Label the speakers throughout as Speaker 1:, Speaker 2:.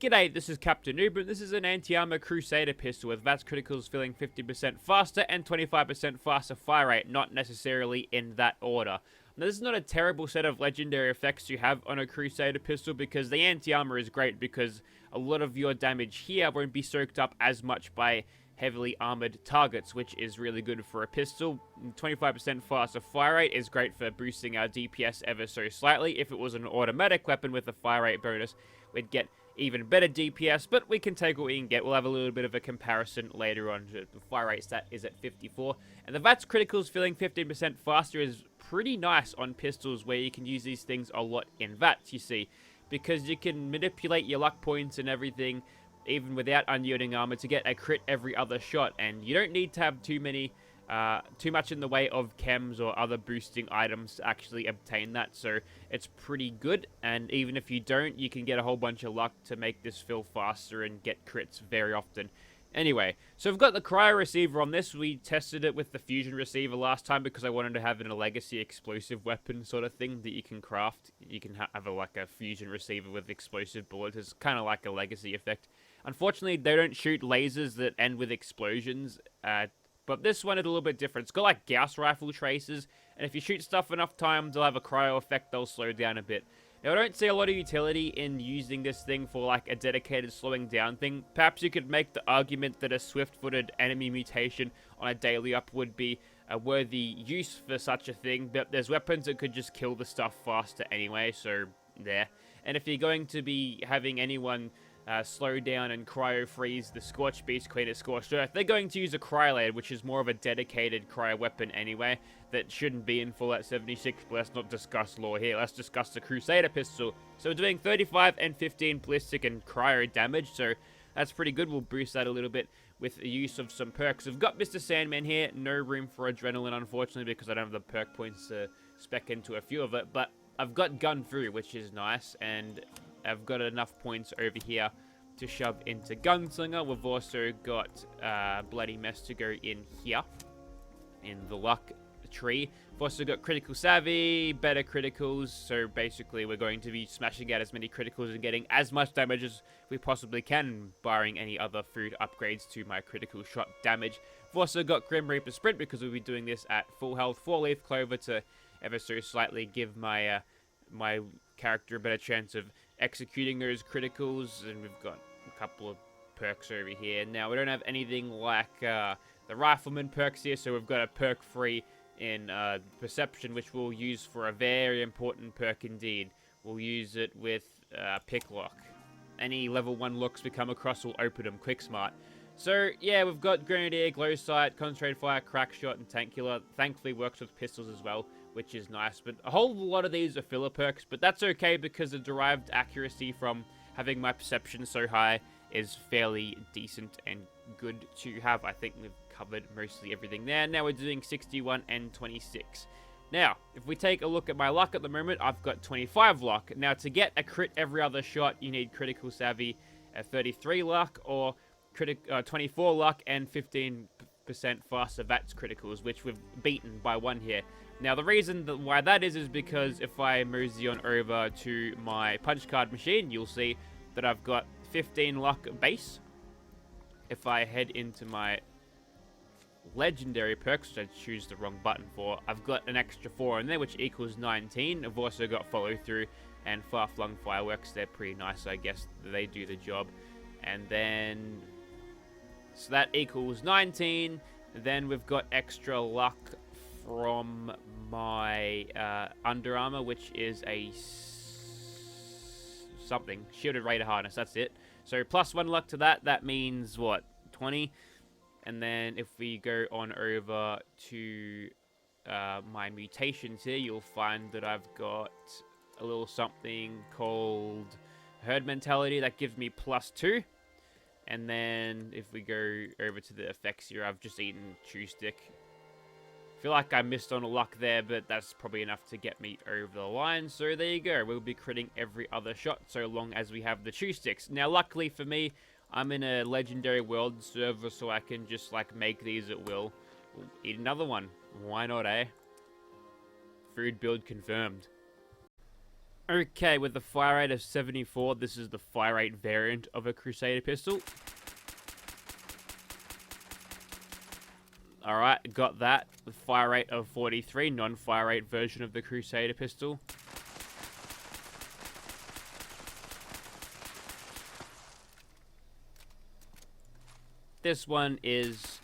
Speaker 1: G'day, this is Captainoob, and this is an anti-armor Crusader pistol with VATS criticals feeling 50% faster and 25% faster fire rate, not necessarily in that order. Now, this is not a terrible set of legendary effects you have on a Crusader pistol because the anti-armor is great because a lot of your damage here won't be soaked up as much by heavily armored targets, which is really good for a pistol. 25% faster fire rate is great for boosting our DPS ever so slightly. If it was an automatic weapon with a fire rate bonus, we'd get even better DPS, but we can take what we can get. We'll have a little bit of a comparison later on. The fire rate stat is at 54, and the VATS criticals feeling 15% faster is pretty nice on pistols where you can use these things a lot in VATS, you see, because you can manipulate your luck points and everything, even without unyielding armor, to get a crit every other shot, and you don't need to have too much in the way of chems or other boosting items to actually obtain that, so it's pretty good. And even if you don't, you can get a whole bunch of luck to make this feel faster and get crits very often. Anyway, so we've got the Cryo receiver on this. We tested it with the fusion receiver last time because I wanted to have it in a legacy explosive weapon sort of thing that you can craft. You can have like a fusion receiver with explosive bullets. It's kind of like a legacy effect. Unfortunately, they don't shoot lasers that end with explosions, but this one is a little bit different. It's got like Gauss rifle traces, and if you shoot stuff enough times, they'll have a cryo effect, they'll slow down a bit. Now, I don't see a lot of utility in using this thing for like a dedicated slowing down thing. Perhaps you could make the argument that a swift-footed enemy mutation on a daily up would be a worthy use for such a thing, but there's weapons that could just kill the stuff faster anyway, so there. And if you're going to be having anyone slow down and cryo freeze the Scorched Beast Queen at Scorched Earth, they're going to use a Cryolade, which is more of a dedicated cryo weapon anyway, that shouldn't be in full at 76, but let's not discuss lore here, let's discuss the Crusader pistol. So we're doing 35 and 15 ballistic and cryo damage, so that's pretty good. We'll boost that a little bit with the use of some perks. We've got Mr. Sandman here, no room for Adrenaline unfortunately because I don't have the perk points to spec into a few of it, but I've got Gun Through, which is nice, and I've got enough points over here to shove into Gunslinger. We've also got Bloody Mess to go in here, in the luck tree. We've also got Critical Savvy, better criticals, so basically we're going to be smashing out as many criticals and getting as much damage as we possibly can, barring any other food upgrades to my critical shot damage. We've also got Grim Reaper Sprint because we'll be doing this at full health, 4-leaf clover to ever so slightly give my my character a better chance of executing those criticals. And we've got a couple of perks over here. Now, we don't have anything like the Rifleman perks here, so we've got a perk free in Perception, which we'll use for a very important perk indeed. We'll use it with Pick Lock. Any level 1 locks we come across will open them quick smart. So, yeah, we've got Grenadier, Glow Sight, Concentrated Fire, Crack Shot, and Tank Killer. Thankfully works with pistols as well, which is nice. But a whole lot of these are filler perks, but that's okay because the derived accuracy from having my Perception so high is fairly decent and good to have. I think we've covered mostly everything there. Now we're doing 61 and 26. Now, if we take a look at my luck at the moment, I've got 25 luck. Now, to get a crit every other shot, you need Critical Savvy at 33 luck, or 24 luck and 15% faster VATS criticals, which we've beaten by 1 here. Now, the reason why that is because if I mosey on over to my punch card machine, you'll see that I've got 15 luck base. If I head into my legendary perks, which I choose the wrong button for, I've got an extra 4 in there, which equals 19. I've also got follow through and far-flung fireworks. They're pretty nice, I guess. They do the job. And then, so that equals 19. Then we've got extra luck from my Under Armor, which is a something. Shielded Raider Harness, that's it. So plus 1 luck to that, that means what? 20. And then if we go on over to my mutations here, you'll find that I've got a little something called Herd Mentality that gives me plus 2. And then if we go over to the effects here, I've just eaten Chew Stick. I feel like I missed on a luck there, but that's probably enough to get me over the line. So there you go. We'll be critting every other shot so long as we have the Chew Sticks. Now, luckily for me, I'm in a legendary world server, so I can just like make these at will. We'll eat another one. Why not, eh? Food build confirmed. Okay, with the fire rate of 74, this is the fire rate variant of a Crusader pistol. Alright, got that. The fire rate of 43, non-fire rate version of the Crusader pistol. This one is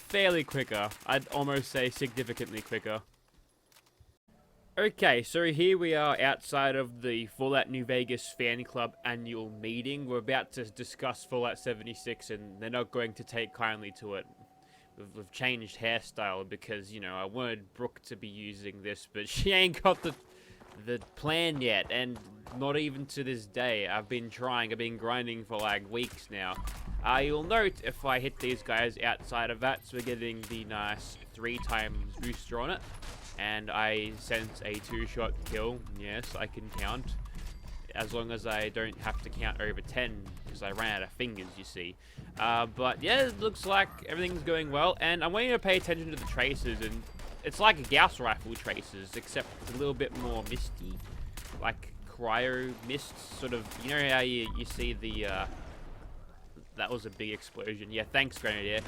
Speaker 1: fairly quicker. I'd almost say significantly quicker. Okay, so here we are outside of the Fallout New Vegas fan club annual meeting. We're about to discuss Fallout 76 and they're not going to take kindly to it. We've changed hairstyle because, you know, I wanted Brooke to be using this, but she ain't got the plan yet, and not even to this day. I've been grinding for like weeks now. You'll note if I hit these guys outside of that, so we're getting the nice 3 times booster on it. And I sense a 2-shot kill. Yes, I can count. As long as I don't have to count over 10, because I ran out of fingers, you see. But yeah, it looks like everything's going well. And I want you to pay attention to the traces. And it's like a Gauss rifle traces, except a little bit more misty. Like Cryo mist, sort of. You know how you see the... that was a big explosion. Yeah, thanks, Grenadier.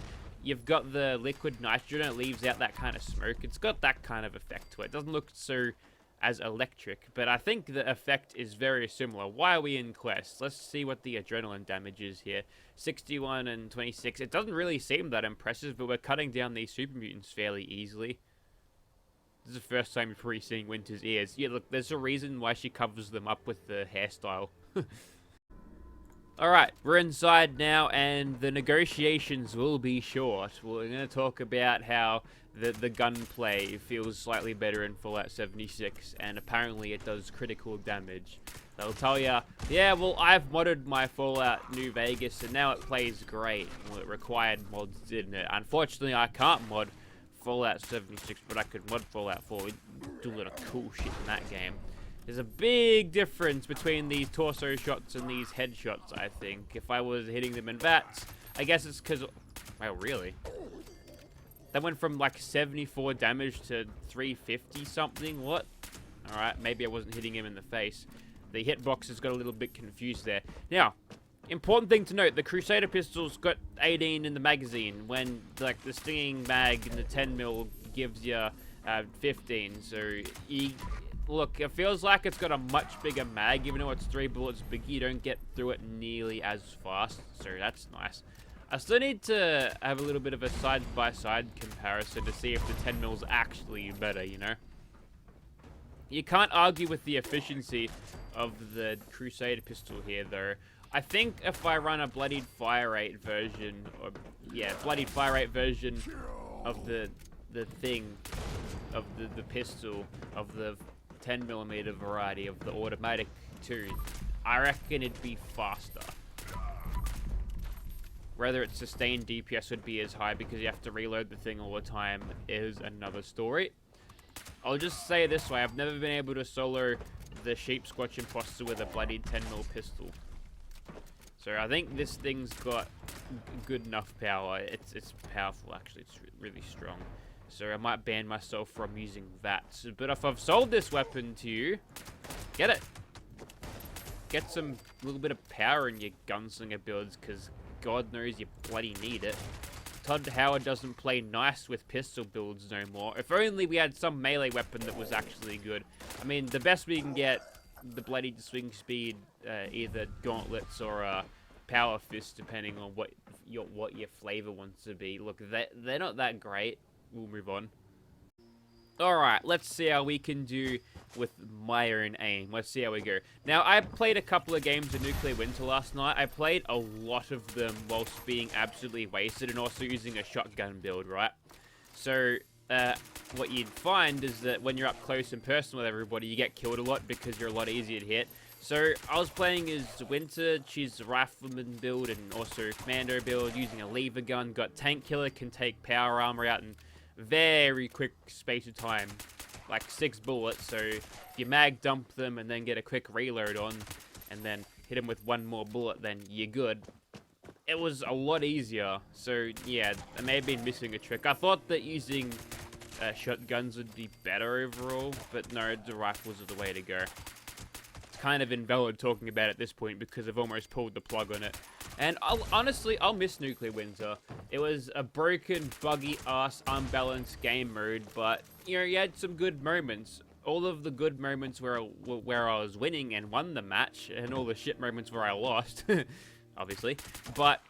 Speaker 1: You've got the liquid nitrogen, it leaves out that kind of smoke. It's got that kind of effect to it. It doesn't look so as electric, but I think the effect is very similar. Why are we in Quest? Let's see what the adrenaline damage is here. 61 and 26. It doesn't really seem that impressive, but we're cutting down these super mutants fairly easily. This is the first time you're probably seeing Winter's ears. Yeah, look, there's a reason why she covers them up with the hairstyle. Alright, we're inside now, and the negotiations will be short. We're going to talk about how the gunplay feels slightly better in Fallout 76, and apparently it does critical damage. They'll tell you, yeah, well, I've modded my Fallout New Vegas, and now it plays great. Well, it required mods, didn't it? Unfortunately, I can't mod Fallout 76, but I could mod Fallout 4. We do a lot of cool shit in that game. There's a big difference between these torso shots and these headshots, I think. If I was hitting them in VATS, I guess it's because... Wow, really? That went from like 74 damage to 350 something? What? Alright, maybe I wasn't hitting him in the face. The hitbox has got a little bit confused there. Now, important thing to note, the Crusader pistol's got 18 in the magazine, when like the stinging mag in the 10mm gives you 15, so look, it feels like it's got a much bigger mag, even though it's 3 bullets bigger. You don't get through it nearly as fast, so that's nice. I still need to have a little bit of a side-by-side comparison to see if the 10mm is actually better, you know? You can't argue with the efficiency of the Crusader pistol here, though. I think if I run a bloodied fire rate version, or yeah, bloodied fire rate version of the thing, of the pistol, of the 10mm variety of the automatic too, I reckon it'd be faster. Whether its sustained DPS would be as high because you have to reload the thing all the time is another story. I'll just say it this way, I've never been able to solo the Sheep Scorched imposter with a bloodied 10mm pistol. So I think this thing's got good enough power. It's powerful actually, it's really strong. So I might ban myself from using that. But if I've sold this weapon to you, get it. Get some little bit of power in your gunslinger builds, because God knows you bloody need it. Todd Howard doesn't play nice with pistol builds no more. If only we had some melee weapon that was actually good. I mean, the best we can get, the bloody swing speed, either gauntlets or power fist, depending on what your flavor wants to be. Look, they're not that great. We'll move on. Alright, let's see how we can do with my own aim. Let's see how we go. Now, I played a couple of games of Nuclear Winter last night. I played a lot of them whilst being absolutely wasted and also using a shotgun build, right? So, what you'd find is that when you're up close and personal with everybody, you get killed a lot because you're a lot easier to hit. So, I was playing as Winter, she's a rifleman build and also commando build, using a lever gun, got tank killer, can take power armor out in very quick space of time, like 6 bullets. So if you mag dump them and then get a quick reload on and then hit them with 1 more bullet, then you're good. It was a lot easier. So yeah, I may have been missing a trick. I thought that using shotguns would be better overall, but no, the rifles are the way to go. kind of invalid talking about it at this point because I've almost pulled the plug on it. And honestly, I'll miss Nuclear Winter. It was a broken, buggy-ass, unbalanced game mode, but, you know, you had some good moments. All of the good moments where I was winning and won the match, and all the shit moments where I lost, obviously. But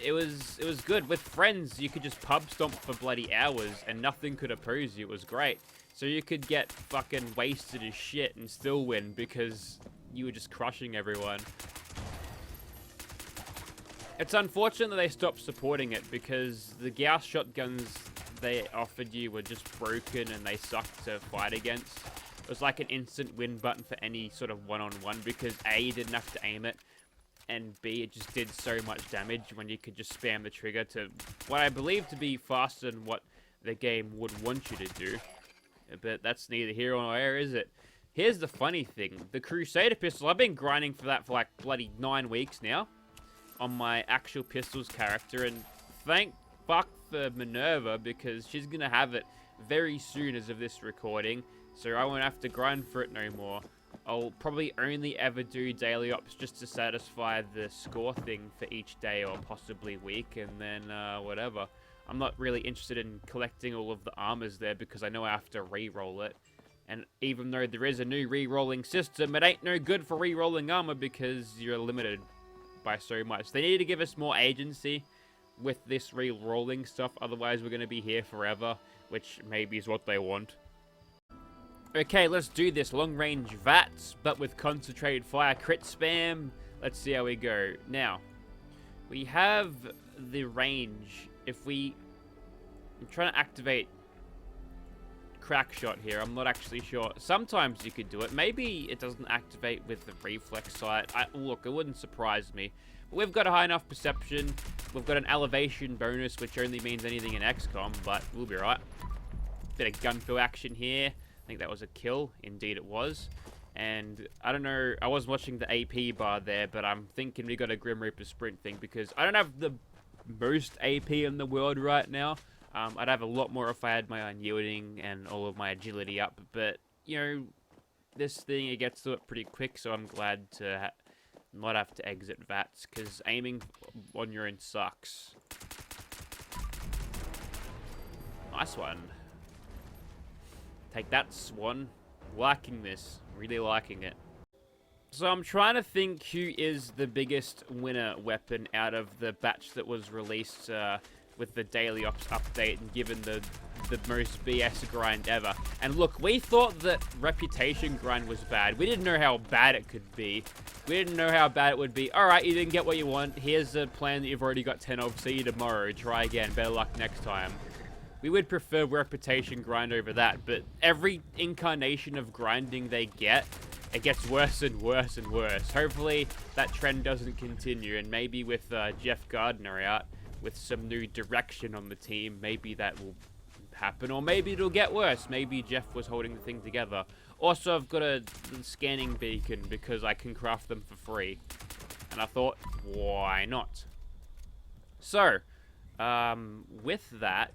Speaker 1: it was good. With friends, you could just pub stomp for bloody hours, and nothing could oppose you. It was great. So you could get fucking wasted as shit and still win because you were just crushing everyone. It's unfortunate that they stopped supporting it because the Gauss shotguns they offered you were just broken and they sucked to fight against. It was like an instant win button for any sort of one-on-one because A, you didn't have to aim it, and B, it just did so much damage when you could just spam the trigger to what I believe to be faster than what the game would want you to do. But that's neither here nor there, is it? Here's the funny thing. The Crusader pistol, I've been grinding for that for like bloody 9 weeks now on my actual pistols character, and thank fuck for Minerva because she's going to have it very soon as of this recording, so I won't have to grind for it no more. I'll probably only ever do daily ops just to satisfy the score thing for each day or possibly week, and then whatever. I'm not really interested in collecting all of the armors there because I know I have to re-roll it. And even though there is a new re-rolling system, it ain't no good for re-rolling armor because you're limited by so much. They need to give us more agency with this re-rolling stuff, otherwise we're going to be here forever, which maybe is what they want. Okay, let's do this. Long-range VATS, but with concentrated fire crit spam. Let's see how we go. Now, we have the range. I'm trying to activate crack shot here. I'm not actually sure. Sometimes you could do it. Maybe it doesn't activate with the reflex sight. Look, it wouldn't surprise me. But we've got a high enough perception. We've got an elevation bonus, which only means anything in XCOM, but we'll be right. Bit of gunfill action here. I think that was a kill. Indeed it was. And I don't know, I was watching the AP bar there, but I'm thinking we got a Grim Reaper sprint thing because I don't have the most AP in the world right now. I'd have a lot more if I had my unyielding and all of my agility up, but, you know, this thing, it gets to it pretty quick, so I'm glad to not have to exit VATS, because aiming on your own sucks. Nice one. Take that, Swan. Liking this. Really liking it. So I'm trying to think who is the biggest winner weapon out of the batch that was released with the Daily Ops update and given the most BS grind ever. And look, we thought that Reputation grind was bad. We didn't know how bad it could be. We didn't know how bad it would be. Alright, you didn't get what you want. Here's a plan that you've already got 10 of. See you tomorrow. Try again. Better luck next time. We would prefer Reputation grind over that, but every incarnation of grinding they get, it gets worse and worse and worse. Hopefully that trend doesn't continue, and maybe with Jeff Gardner out, with some new direction on the team, maybe that will happen, or maybe it'll get worse. Maybe Jeff was holding the thing together. Also, I've got a scanning beacon because I can craft them for free, and I thought, why not? So, with that,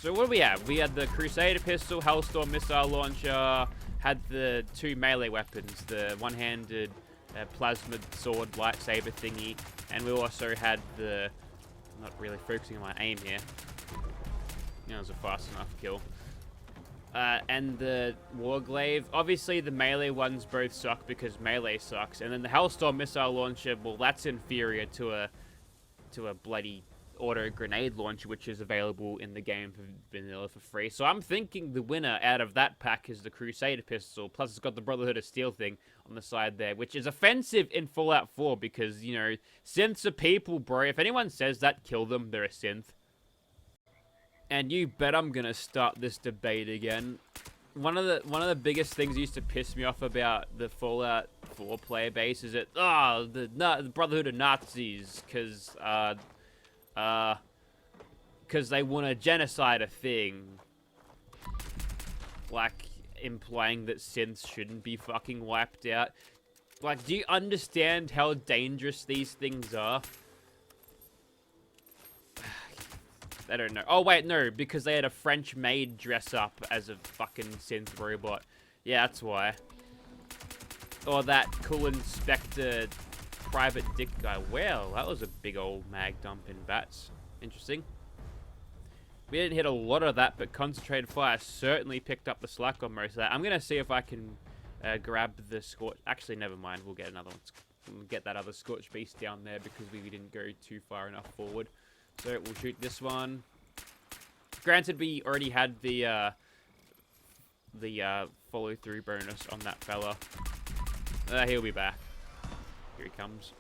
Speaker 1: so what do we have? We had the Crusader pistol, Hellstorm missile launcher, had the 2 melee weapons, the one-handed plasma sword lightsaber thingy, and we also had the, I'm not really focusing on my aim here. That was a fast enough kill. And the Warglaive. Obviously, the melee ones both suck because melee sucks. And then the Hellstorm missile launcher, well, that's inferior to a bloody auto grenade launcher, which is available in the game for vanilla for free. So I'm thinking the winner out of that pack is the Crusader pistol. Plus, it's got the Brotherhood of Steel thing on the side there, which is offensive in Fallout 4 because, you know, synths are people, bro. If anyone says that, kill them. They're a synth. And you bet I'm gonna start this debate again. One of the biggest things that used to piss me off about the Fallout 4 player base is that the Brotherhood of Nazis, because they want to genocide a thing, like implying that synths shouldn't be fucking wiped out. Like, do you understand how dangerous these things are? I don't know. Oh, wait, no, because they had a French maid dress up as a fucking synth robot. Yeah, that's why. Or that cool Inspector Private Dick guy. Well, that was a big old mag dump in bats. Interesting. We didn't hit a lot of that, but Concentrated Fire certainly picked up the slack on most of that. I'm going to see if I can grab the Scorched. Actually, never mind. We'll get another one. We'll get that other Scorched Beast down there because we didn't go too far enough forward. So we'll shoot this one. Granted, we already had the follow-through bonus on that fella. He'll be back. Here he comes.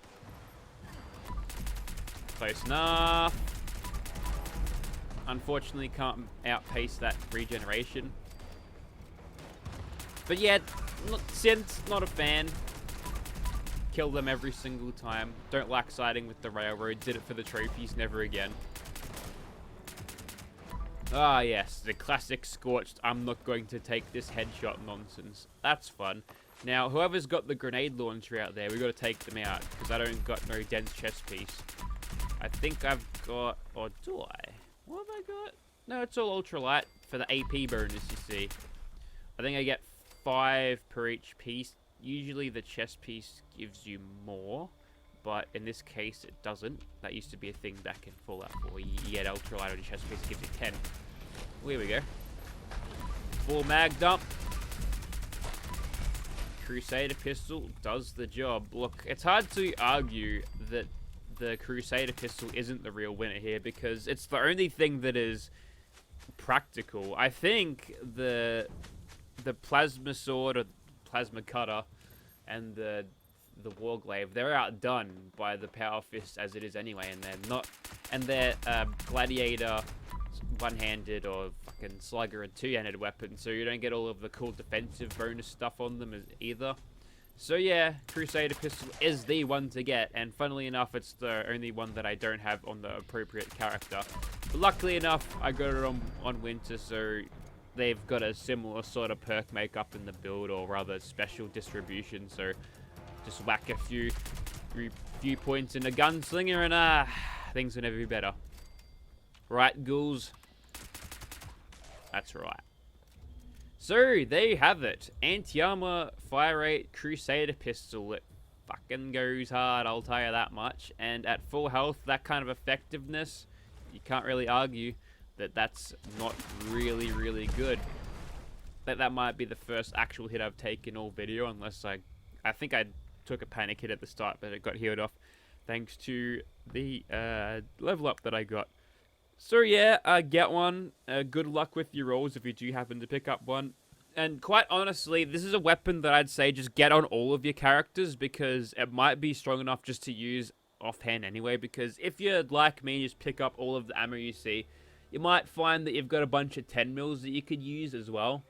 Speaker 1: Close enough. Unfortunately, can't outpace that regeneration. But yeah, not a fan. Kill them every single time. Don't like siding with the railroad. Did it for the trophies, never again. Ah, yes, the classic Scorched. I'm not going to take this headshot nonsense. That's fun. Now, whoever's got the grenade launcher out there, we've got to take them out, because I don't got no dense chest piece. I think I've got... Or do I? What have I got? No, it's all ultralight for the AP bonus, you see. I think I get 5 per each piece. Usually the chest piece gives you more, but in this case it doesn't. That used to be a thing back in Fallout 4. You get ultralight on your chest piece, it gives you 10. Here we go. Full mag dump. Crusader pistol does the job. Look, it's hard to argue that the Crusader pistol isn't the real winner here because it's the only thing that is practical. I think the plasma sword or plasma cutter and the warglaive, they're outdone by the power fist as it is anyway, and they're gladiator one-handed or fucking slugger and two-handed weapons, so you don't get all of the cool defensive bonus stuff on them either. So yeah, Crusader pistol is the one to get, and funnily enough, it's the only one that I don't have on the appropriate character. But luckily enough, I got it on Winter, so they've got a similar sort of perk makeup in the build, or rather special distribution, so just whack a few points in a gunslinger and things will never be better. Right, ghouls? That's right. So, there you have it. Anti-armor Firerate Crusader pistol. It fucking goes hard, I'll tell you that much. And at full health, that kind of effectiveness, you can't really argue that that's not really, really good. That might be the first actual hit I've taken all video, unless I think I took a panic hit at the start, but it got healed off thanks to the level up that I got. So yeah, get one. Good luck with your rolls if you do happen to pick up one. And quite honestly, this is a weapon that I'd say just get on all of your characters because it might be strong enough just to use offhand anyway. Because if you're like me, just pick up all of the ammo you see, you might find that you've got a bunch of 10 mils that you could use as well.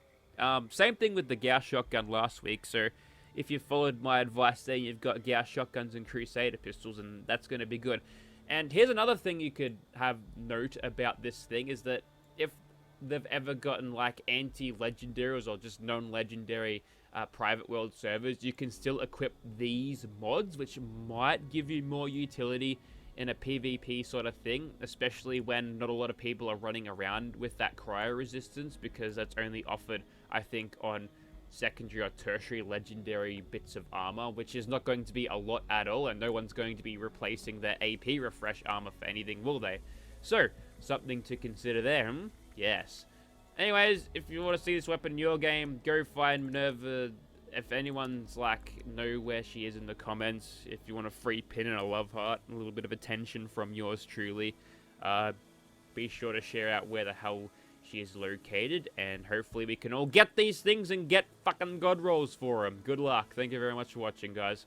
Speaker 1: Same thing with the Gauss shotgun last week. So if you followed my advice there, you've got Gauss shotguns and Crusader pistols, and that's going to be good. And here's another thing you could have note about this thing is that if they've ever gotten like anti-legendaries or just non-legendary private world servers, you can still equip these mods, which might give you more utility in a PvP sort of thing, especially when not a lot of people are running around with that cryo resistance, because that's only offered, I think, on secondary or tertiary legendary bits of armor, which is not going to be a lot at all, and no one's going to be replacing their AP refresh armor for anything, will they? So, something to consider there, Yes. Anyways, if you want to see this weapon in your game, go find Minerva. If anyone's like, know where she is in the comments, if you want a free pin and a love heart, and a little bit of attention from yours truly, be sure to share out where the hell she is located, and hopefully we can all get these things and get fucking god rolls for them. Good luck. Thank you very much for watching, guys.